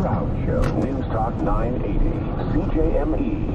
Crowd Show. News Talk 980. CJME.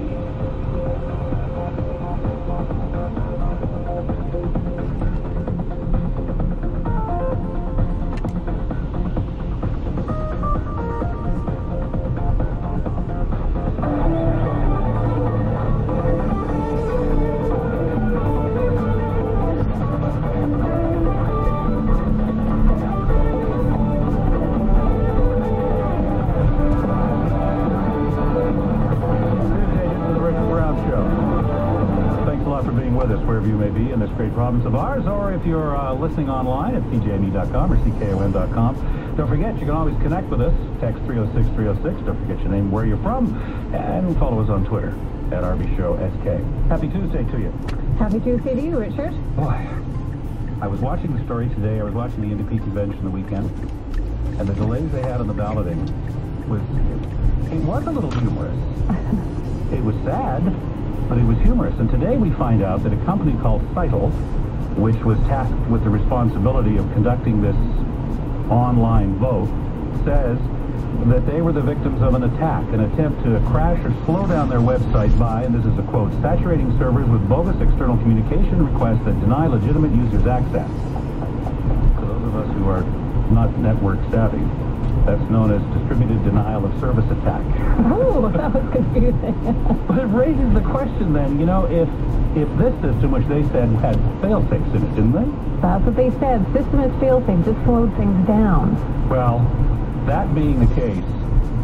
Wherever you may be in this great province of ours, or if you're listening online at cjme.com or ckon.com. Don't forget, you can always connect with us. Text 306-306. Don't forget your name, where you're from, and follow us on Twitter at RBShowSK. Happy Tuesday to you. Happy Tuesday to you, Richard. Boy, I was watching the story today. I was watching the NDP convention the weekend, and the delays they had on the balloting was a little humorous. It was sad, but it was humorous. And today we find out that a company called Cytle, which was tasked with the responsibility of conducting this online vote, says that they were the victims of an attack, an attempt to crash or slow down their website by, and this is a quote, saturating servers with bogus external communication requests that deny legitimate users access. For those of us who are not network savvy, that's known as distributed denial of service attack. Oh, that was confusing. But it raises the question then, you know, if this system, which they said had fail-safes in it, didn't they? That's what they said. System is fail-safe. Just slowed things down. Well, that being the case,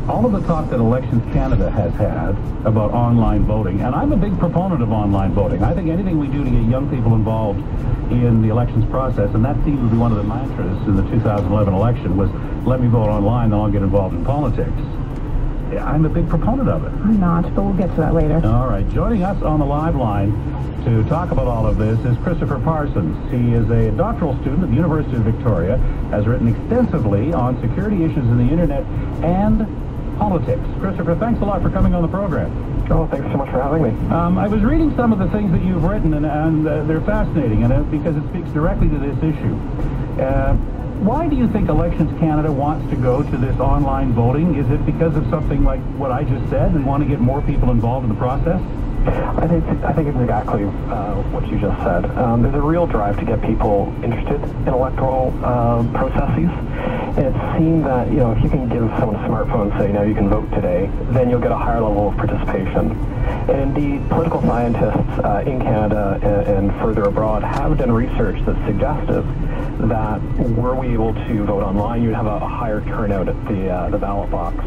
all of the talk that Elections Canada has had about online voting, and I'm a big proponent of online voting. I think anything we do to get young people involved in the elections process, and that seems to be one of the mantras in the 2011 election, was let me vote online, then I'll get involved in politics. Yeah, I'm a big proponent of it. I'm not, but we'll get to that later. All right. Joining us on the live line to talk about all of this is Christopher Parsons. He is a doctoral student at the University of Victoria, has written extensively on security issues in the internet and politics. Christopher, thanks a lot for coming on the program. Oh, thanks so much for having me. I was reading some of the things that you've written, and they're fascinating, because it speaks directly to this issue. Why do you think Elections Canada wants to go to this online voting? Is it because of something like what I just said? They want to get more people involved in the process? I think it's exactly what you just said. There's a real drive to get people interested in electoral processes. And it seemed that, you know, if you can give someone a smartphone and say, now you can vote today, then you'll get a higher level of participation. And indeed, political scientists in Canada and further abroad have done research that suggested that were we able to vote online, you'd have a higher turnout at the ballot box.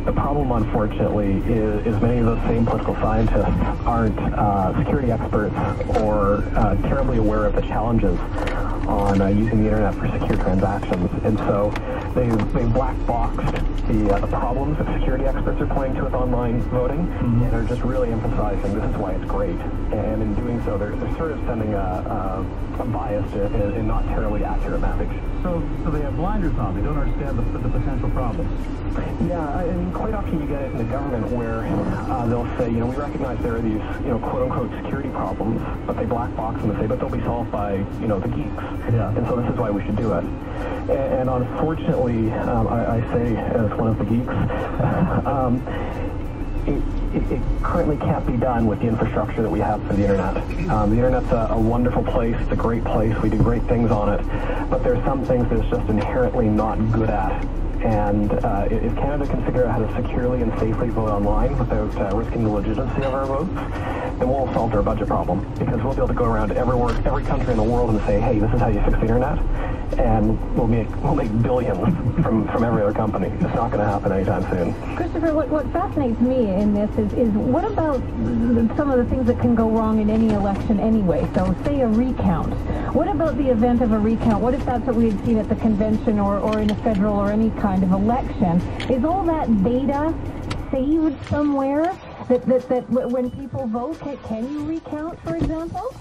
The problem, unfortunately, is many of those same political scientists aren't security experts or terribly aware of the challenges on using the internet for secure transactions. And so they've black boxed the problems that security experts are pointing to with online voting, and are just really emphasizing this is why it's great. And in doing so, they're sort of sending a biased and not terribly accurate message. So they have blinders on. They don't understand the potential problems. Yeah, and quite often you get it in the government where they'll say, you know, we recognize there are these, you know, quote-unquote security problems, but they black box them and say, but they'll be solved by, you know, the geeks. Yeah. And so this is why we should do it. And unfortunately, I say as one of the geeks, it currently can't be done with the infrastructure that we have for the internet. The internet's a wonderful place. It's a great place. We do great things on it. But there's some things that it's just inherently not good at. And if Canada can figure out how to securely and safely vote online without risking the legitimacy of our votes, then we'll solve our budget problem. Because we'll be able to go around to every country in the world and say, hey, this is how you fix the internet. And we'll make billions from every other company. It's not going to happen anytime soon. Christopher, what fascinates me in this is what about some of the things that can go wrong in any election anyway? So say a recount. What about the event of a recount? What if that's what we had seen at the convention or in a federal or any kind of election? Is all that data saved somewhere that when people vote, can you recount, for example?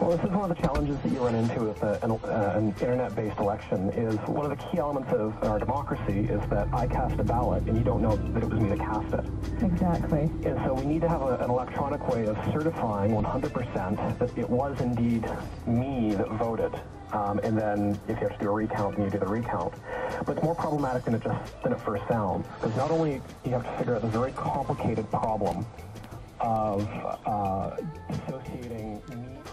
Well, this is one of the challenges that you run into with an internet-based election. Is one of the key elements of our democracy is that I cast a ballot and you don't know that it was me that cast it. Exactly. And so we need to have an electronic way of certifying 100% that it was indeed me that voted. And then if you have to do a recount, then you do the recount. But it's more problematic than it first sounds, because not only do you have to figure out the very complicated problem of dissociating meat